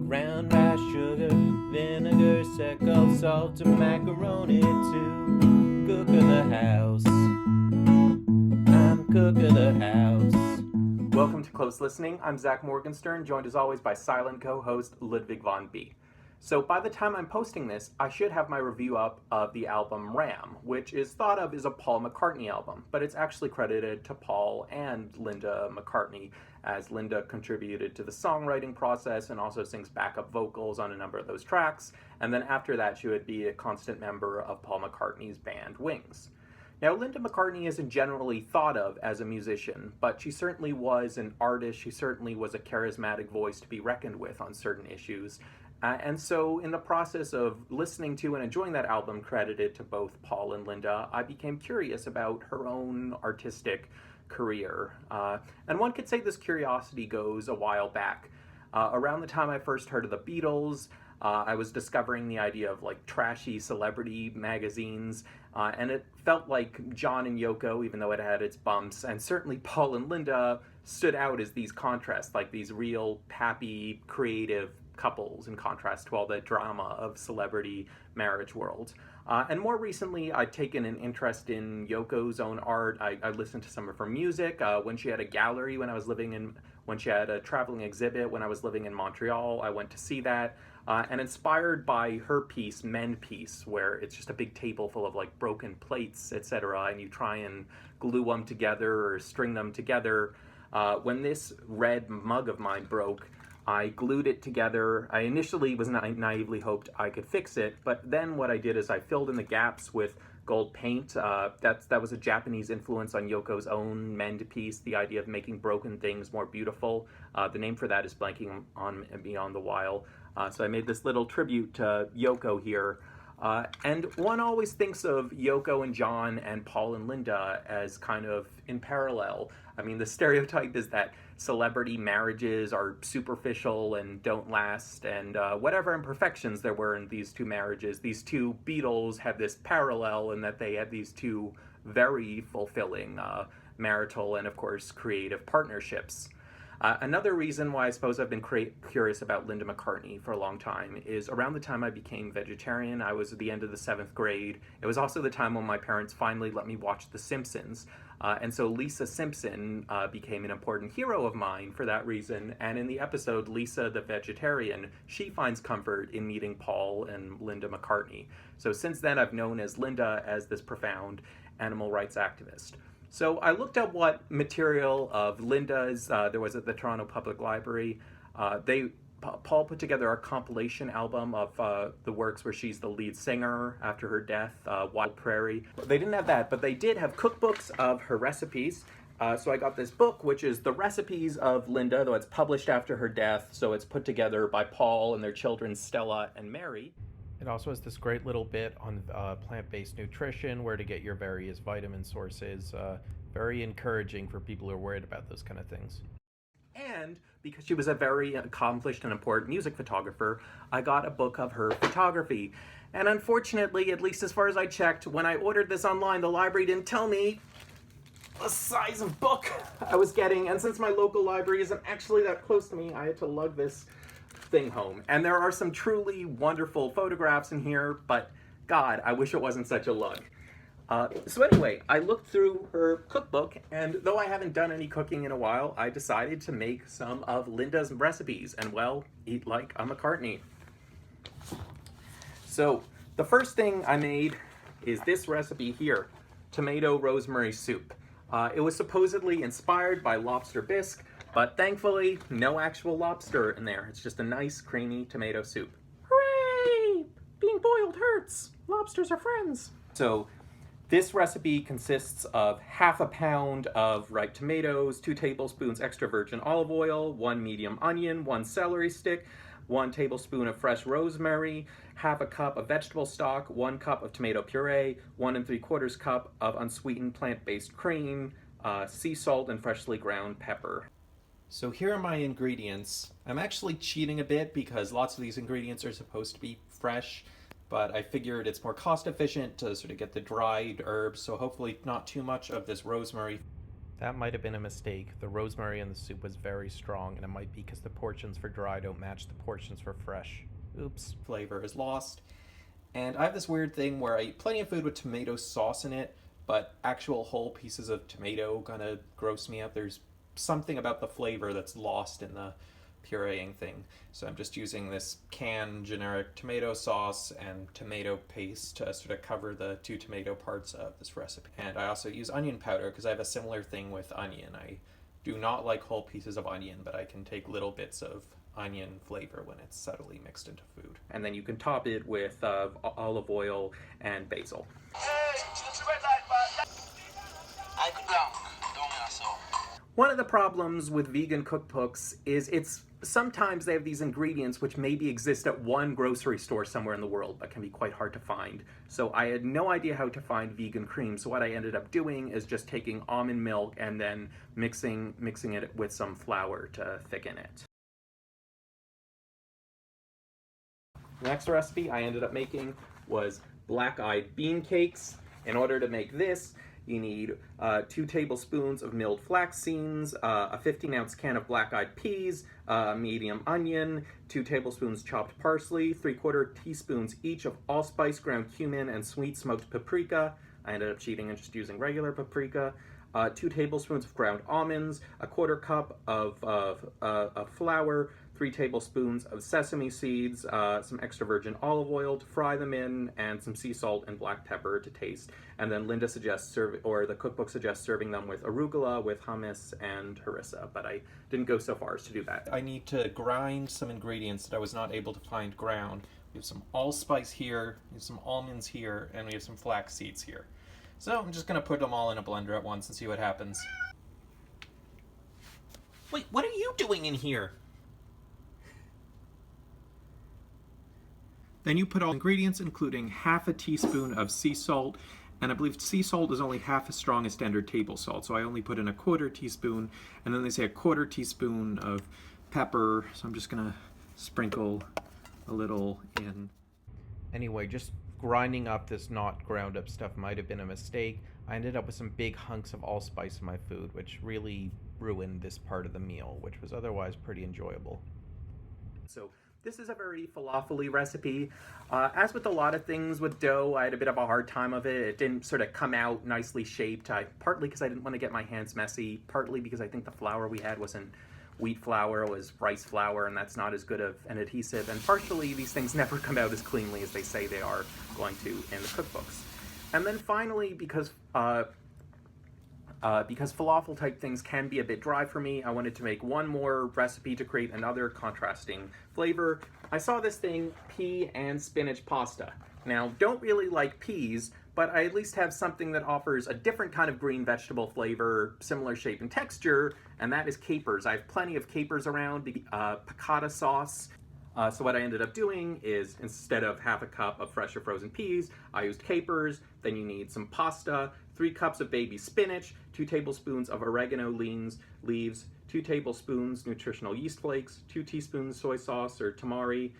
Ground rice, sugar, vinegar, secco, salt, and macaroni too. Cook of the house. I'm cook of the house. Welcome to Close Listening. I'm Zach Morgenstern, joined as always by silent co-host Ludwig von B. So by the time I'm posting this, I should have my review up of the album Ram, which is thought of as a Paul McCartney album, but it's actually credited to Paul and Linda McCartney, as Linda contributed to the songwriting process and also sings backup vocals on a number of those tracks, and then after that she would be a constant member of Paul McCartney's band Wings. Now, Linda McCartney isn't generally thought of as a musician, but she certainly was an artist. She certainly was a charismatic voice to be reckoned with on certain issues. And so in the process of listening to and enjoying that album credited to both Paul and Linda, I became curious about her own artistic career. And one could say this curiosity goes a while back. Around the time I first heard of the Beatles, I was discovering the idea of like trashy celebrity magazines, and it felt like John and Yoko, even though it had its bumps, and certainly Paul and Linda stood out as these contrasts, like these real happy, creative couples in contrast to all the drama of celebrity marriage world. And more recently, I'd taken an interest in Yoko's own art. I listened to some of her music. When she had a gallery when she had a traveling exhibit when I was living in Montreal, I went to see that. And inspired by her piece, Men Piece, where it's just a big table full of like broken plates, etc., and you try and glue them together or string them together. When this red mug of mine broke, I glued it together. I initially was naively hoped I could fix it, but then what I did is I filled in the gaps with gold paint. That was a Japanese influence on Yoko's own Mend piece, the idea of making broken things more beautiful. The name for that is blanking on me on the while. So I made this little tribute to Yoko here. And one always thinks of Yoko and John and Paul and Linda as kind of in parallel. I mean, the stereotype is that celebrity marriages are superficial and don't last, and whatever imperfections there were in these two marriages, these two Beatles had this parallel in that they had these two very fulfilling marital and, of course, creative partnerships. Another reason why I suppose I've been curious about Linda McCartney for a long time is around the time I became vegetarian. I was at the end of the 7th grade. It was also the time when my parents finally let me watch The Simpsons. And so Lisa Simpson became an important hero of mine for that reason. And in the episode, Lisa the Vegetarian, she finds comfort in meeting Paul and Linda McCartney. So since then, I've known as Linda as this profound animal rights activist. So I looked up what material of Linda's there was at the Toronto Public Library. Paul put together a compilation album of the works where she's the lead singer after her death, Wild Prairie. They didn't have that, but they did have cookbooks of her recipes. So I got this book, which is the recipes of Linda, though it's published after her death, so it's put together by Paul and their children, Stella and Mary. It also has this great little bit on plant-based nutrition, where to get your various vitamin sources. Very encouraging for people who are worried about those kind of things. And because she was a very accomplished and important music photographer, I got a book of her photography. And unfortunately, at least as far as I checked, when I ordered this online, the library didn't tell me the size of book I was getting. And since my local library isn't actually that close to me, I had to lug this thing home. And there are some truly wonderful photographs in here, but God, I wish it wasn't such a lug. So anyway, I looked through her cookbook, and though I haven't done any cooking in a while, I decided to make some of Linda's recipes, and well, eat like a McCartney. So the first thing I made is this recipe here, tomato rosemary soup. It was supposedly inspired by lobster bisque, but thankfully, no actual lobster in there. It's just a nice, creamy tomato soup. Hooray! Being boiled hurts. Lobsters are friends. So this recipe consists of half a pound of ripe tomatoes, 2 tablespoons extra virgin olive oil, 1 medium onion, 1 celery stick, 1 tablespoon of fresh rosemary, half a cup of vegetable stock, 1 cup of tomato puree, 1 3/4 cup of unsweetened plant-based cream, sea salt, and freshly ground pepper. So here are my ingredients. I'm actually cheating a bit because lots of these ingredients are supposed to be fresh, but I figured it's more cost efficient to sort of get the dried herbs, so hopefully not too much of this rosemary. That might have been a mistake. The rosemary in the soup was very strong, and it might be because the portions for dry don't match the portions for fresh. Oops. Flavor is lost. And I have this weird thing where I eat plenty of food with tomato sauce in it, but actual whole pieces of tomato kind of gross me out. There's something about the flavor that's lost in the pureeing thing. So I'm just using this canned generic tomato sauce and tomato paste to sort of cover the two tomato parts of this recipe. And I also use onion powder because I have a similar thing with onion. I do not like whole pieces of onion, but I can take little bits of onion flavor when it's subtly mixed into food. And then you can top it with olive oil and basil. One of the problems with vegan cookbooks is sometimes they have these ingredients which maybe exist at one grocery store somewhere in the world but can be quite hard to find. So I had no idea how to find vegan cream, so what I ended up doing is just taking almond milk and then mixing it with some flour to thicken it. The next recipe I ended up making was black-eyed bean cakes. In order to make this, you need 2 tablespoons of milled flax seeds, a 15-ounce can of black-eyed peas, a medium onion, 2 tablespoons chopped parsley, 3/4 teaspoons each of allspice, ground cumin, and sweet smoked paprika. I ended up cheating and just using regular paprika. 2 tablespoons of ground almonds, a 1/4 cup of flour, 3 tablespoons of sesame seeds, some extra virgin olive oil to fry them in, and some sea salt and black pepper to taste. And then Linda suggests the cookbook suggests serving them with arugula, with hummus, and harissa, but I didn't go so far as to do that. I need to grind some ingredients that I was not able to find ground. We have some allspice here, we have some almonds here, and we have some flax seeds here. So I'm just going to put them all in a blender at once and see what happens. Wait, what are you doing in here? Then you put all ingredients, including half a teaspoon of sea salt, and I believe sea salt is only half as strong as standard table salt, so I only put in a 1/4 teaspoon, and then they say a 1/4 teaspoon of pepper, so I'm just gonna sprinkle a little in. Anyway, just grinding up this not ground up stuff might have been a mistake. I ended up with some big hunks of allspice in my food, which really ruined this part of the meal, which was otherwise pretty enjoyable. So this is a very falafel-y recipe. As with a lot of things with dough, I had a bit of a hard time of it. It didn't sort of come out nicely shaped, partly because I didn't want to get my hands messy, partly because I think the flour we had wasn't wheat flour, it was rice flour, and that's not as good of an adhesive, and partially these things never come out as cleanly as they say they are going to in the cookbooks. And then finally, because falafel type things can be a bit dry for me, I wanted to make one more recipe to create another contrasting flavor. I saw this thing, Pea and Spinach Pasta. Now, don't really like peas, but I at least have something that offers a different kind of green vegetable flavor, similar shape and texture, and that is capers. I have plenty of capers around, piccata sauce. So what I ended up doing is, instead of half a cup of fresh or frozen peas, I used capers. Then you need some pasta, 3 cups of baby spinach, 2 tablespoons of oregano leaves, 2 tablespoons nutritional yeast flakes, 2 teaspoons soy sauce or tamari.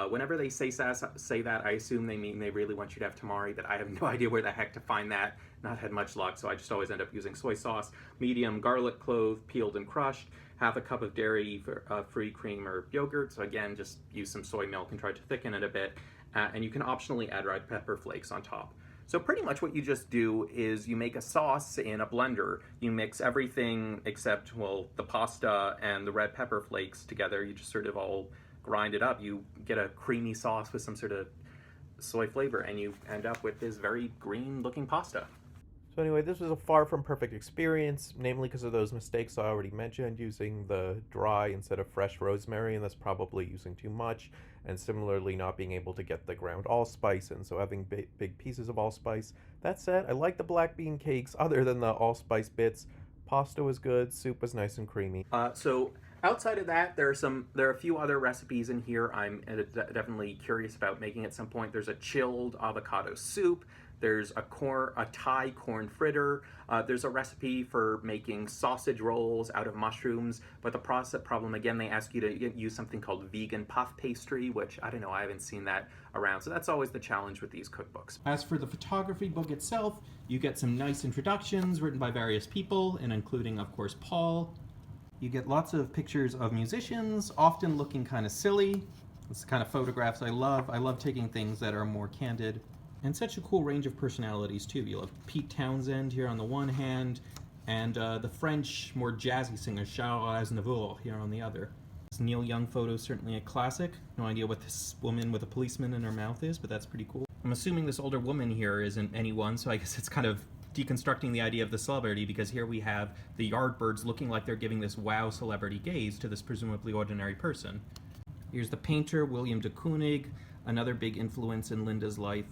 Whenever they say that, I assume they mean they really want you to have tamari, but I have no idea where the heck to find that. Not had much luck, so I just always end up using soy sauce. Medium garlic clove, peeled and crushed. Half a cup of dairy-free cream or yogurt. So again, just use some soy milk and try to thicken it a bit. And you can optionally add red pepper flakes on top. So pretty much what you just do is you make a sauce in a blender. You mix everything except, well, the pasta and the red pepper flakes together. You just sort of all grind it up. You get a creamy sauce with some sort of soy flavor, and you end up with this very green-looking pasta. So anyway, this was a far from perfect experience, namely because of those mistakes I already mentioned, using the dry instead of fresh rosemary, and that's probably using too much, and similarly not being able to get the ground allspice, and so having big pieces of allspice. That said, I like the black bean cakes, other than the allspice bits. Pasta was good, soup was nice and creamy. So outside of that, there are a few other recipes in here I'm definitely curious about making at some point. There's a chilled avocado soup. There's a Thai corn fritter. There's a recipe for making sausage rolls out of mushrooms, but the process problem, again, they ask you to use something called vegan puff pastry, which I don't know, I haven't seen that around. So that's always the challenge with these cookbooks. As for the photography book itself, you get some nice introductions written by various people, and including, of course, Paul. You get lots of pictures of musicians, often looking kind of silly. It's the kind of photographs I love. I love taking things that are more candid. And such a cool range of personalities, too. You'll have Pete Townsend here on the one hand, and the French, more jazzy singer Charles Aznavour here on the other. This Neil Young photo is certainly a classic. No idea what this woman with a policeman in her mouth is, but that's pretty cool. I'm assuming this older woman here isn't anyone, so I guess it's kind of deconstructing the idea of the celebrity, because here we have the Yardbirds looking like they're giving this wow celebrity gaze to this presumably ordinary person. Here's the painter, William de Kooning, another big influence in Linda's life.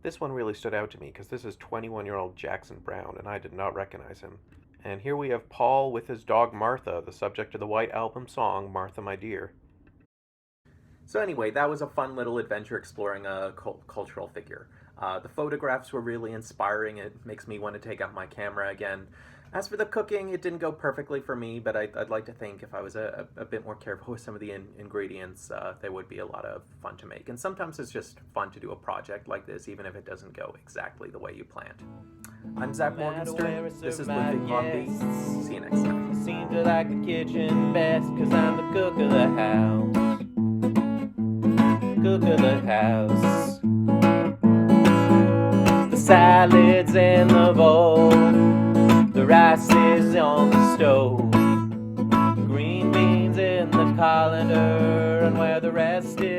This one really stood out to me because this is 21-year-old Jackson Browne, and I did not recognize him. And here we have Paul with his dog Martha, the subject of the White Album song, Martha My Dear. So anyway, that was a fun little adventure exploring a cultural figure. The photographs were really inspiring. It makes me want to take out my camera again. As for the cooking, it didn't go perfectly for me, but I'd like to think if I was a bit more careful with some of the ingredients, they would be a lot of fun to make. And sometimes it's just fun to do a project like this, even if it doesn't go exactly the way you planned. I'm Zach Morgenstern. This is Living Long Beach. See you next time. Seems to like the kitchen best, 'cause I'm the cook of the house. Cook of the house. The salad's in the bowl. The rice is on the stove. Green beans in the colander, and where the rest is